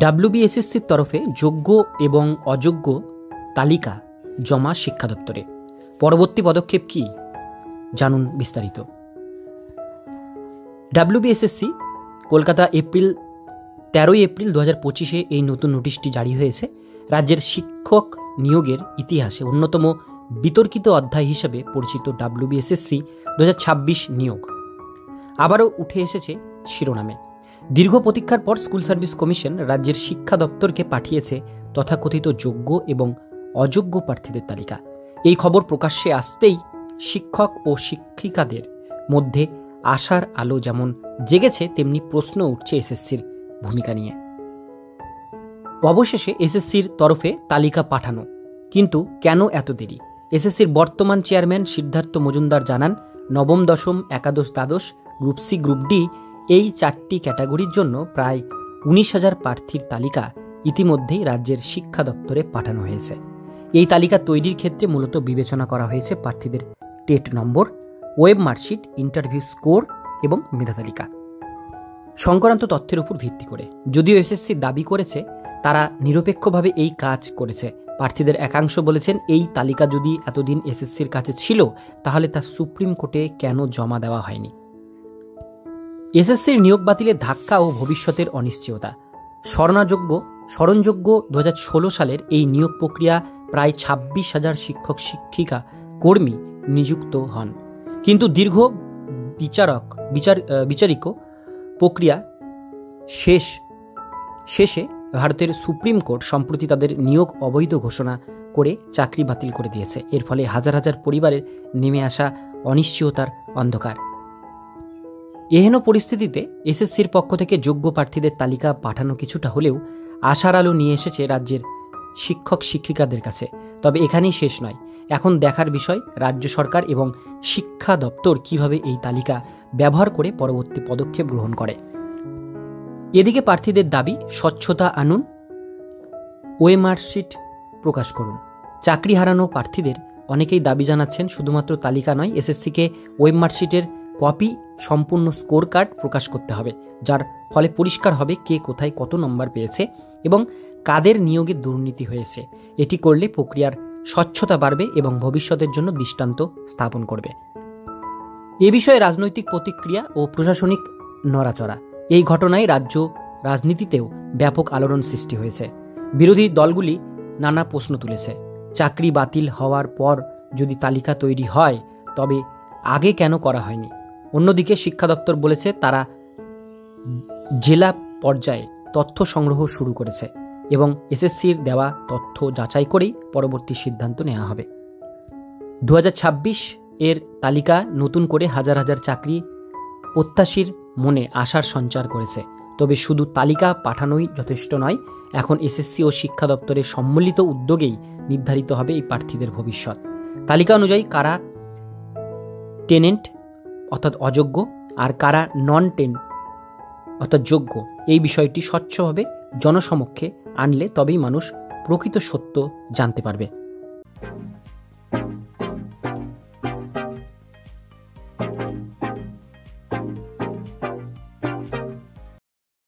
ডাব্লিউবিএসএসসির তরফে যোগ্য এবং অযোগ্য তালিকা জমা শিক্ষা দপ্তরে। পরবর্তী পদক্ষেপ কি, জানুন বিস্তারিত। ডাব্লিউবিএসএসসি কলকাতা 13 এপ্রিল 2025 এই নতুন নোটিশটি জারি হয়েছে। রাজ্যের শিক্ষক নিয়োগের ইতিহাসে অন্যতম বিতর্কিত অধ্যায় হিসেবে পরিচিত ডাব্লিউবিএসএসসি 2026 নিয়োগ আবারও উঠে এসেছে শিরোনামে। দীর্ঘ প্রতীক্ষার পর স্কুল সার্ভিস কমিশন রাজ্যের শিক্ষা দপ্তরকে পাঠিয়েছে তথাকথিত যোগ্য এবং অযোগ্য প্রার্থীদের তালিকা। এই খবর প্রকাশ্যে আসতেই শিক্ষক ও শিক্ষিকাদের মধ্যে আশার আলো যেমন জেগেছে, তেমনি প্রশ্ন উঠছে এসএসসির ভূমিকা নিয়ে। অবশেষে এসএসসির তরফে তালিকা পাঠানো, কিন্তু কেন এত দেরি? এসএসসির বর্তমান চেয়ারম্যান সিদ্ধার্থ মজুমদার জানান, নবম, দশম, একাদশ, দ্বাদশ, গ্রুপ সি, গ্রুপ ডি এই 4টি ক্যাটাগরির জন্য প্রায় 19,000 প্রার্থীর তালিকা ইতিমধ্যেই রাজ্যের শিক্ষা দপ্তরে পাঠানো হয়েছে। এই তালিকা তৈরির ক্ষেত্রে মূলত বিবেচনা করা হয়েছে প্রার্থীদের টেট নম্বর, ওয়েব মার্কশিট, ইন্টারভিউ স্কোর এবং মেধা তালিকা সংক্রান্ত তথ্যের উপর ভিত্তি করে। যদিও এসএসসি দাবি করেছে তারা নিরপেক্ষভাবে এই কাজ করেছে, প্রার্থীদের একাংশ বলেছেন এই তালিকা যদি এতদিন এসএসসির কাছে ছিল তাহলে তা সুপ্রিম কোর্টে কেন জমা দেওয়া হয়নি। এসএসসির নিয়োগ বাতিলের ধাক্কা ও ভবিষ্যতের অনিশ্চয়তা। স্মরণযোগ্য 2016 সালের এই নিয়োগ প্রক্রিয়া প্রায় 26,000 শিক্ষক শিক্ষিকা কর্মী নিযুক্ত হন, কিন্তু দীর্ঘ বিচারিক প্রক্রিয়া শেষে ভারতের সুপ্রিম কোর্ট সম্প্রতি তাদের নিয়োগ অবৈধ ঘোষণা করে চাকরি বাতিল করে দিয়েছে। এর ফলে হাজার হাজার পরিবারের নেমে আসা অনিশ্চয়তার অন্ধকার। এহেন পরিস্থিতিতে এসএসসির পক্ষ থেকে যোগ্য প্রার্থীদের তালিকা পাঠানো কিছুটা হলেও আশার আলো নিয়ে এসেছে রাজ্যের শিক্ষক শিক্ষিকাদের কাছে। তবে এখানেই শেষ নয়, এখন দেখার বিষয় রাজ্য সরকার এবং শিক্ষা দপ্তর কিভাবে এই তালিকা ব্যবহার করে পরবর্তী পদক্ষেপ গ্রহণ করে। এদিকে প্রার্থীদের দাবি, স্বচ্ছতা আনুন, ওয়ে মার্কশিট প্রকাশ করুন। চাকরি হারানো প্রার্থীদের অনেকেই দাবি জানাচ্ছেন শুধুমাত্র তালিকা নয়, এসএসসিকে ওয়েব মার্কশিটের কপি, সম্পূর্ণ স্কোর কার্ড প্রকাশ করতে হবে, যার ফলে পরিষ্কার হবে কে কোথায় কত নম্বর পেয়েছে এবং কাদের নিয়োগে দুর্নীতি হয়েছে। এটি করলে প্রক্রিয়ার স্বচ্ছতা বাড়বে এবং ভবিষ্যতের জন্য দৃষ্টান্ত স্থাপন করবে। এ বিষয়ে রাজনৈতিক প্রতিক্রিয়া ও প্রশাসনিক নড়াচড়া। এই ঘটনায় রাজ্য রাজনীতিতেও ব্যাপক আলোড়ন সৃষ্টি হয়েছে। বিরোধী দলগুলি নানা প্রশ্ন তুলেছে। চাকরি বাতিল হওয়ার পর যদি তালিকা তৈরি হয় তবে আগে কেন করা হয়নি? অন্যদিকে শিক্ষা দপ্তর বলেছে তারা জেলা পর্যায়ে তথ্য সংগ্রহ শুরু করেছে এবং এসএসসির দেওয়া তথ্য যাচাই করেই পরবর্তী সিদ্ধান্ত নেওয়া হবে। 2026 এর তালিকা নতুন করে হাজার হাজার চাকরি প্রত্যাশীর মনে আশার সঞ্চার করেছে। তবে শুধু তালিকা পাঠানোই যথেষ্ট নয়, এখন এসএসসি ও শিক্ষা দপ্তরের সম্মিলিত উদ্যোগেই নির্ধারিত হবে এই প্রার্থীদের ভবিষ্যৎ। তালিকা অনুযায়ী কারা টেনেন্ট অর্থাৎ অযোগ্য আর কারা নন টেন অর্থাৎ যোগ্য, এই বিষয়টি স্বচ্ছভাবে জনসমক্ষে আনলে তবেই মানুষ প্রকৃত সত্য জানতে পারবে।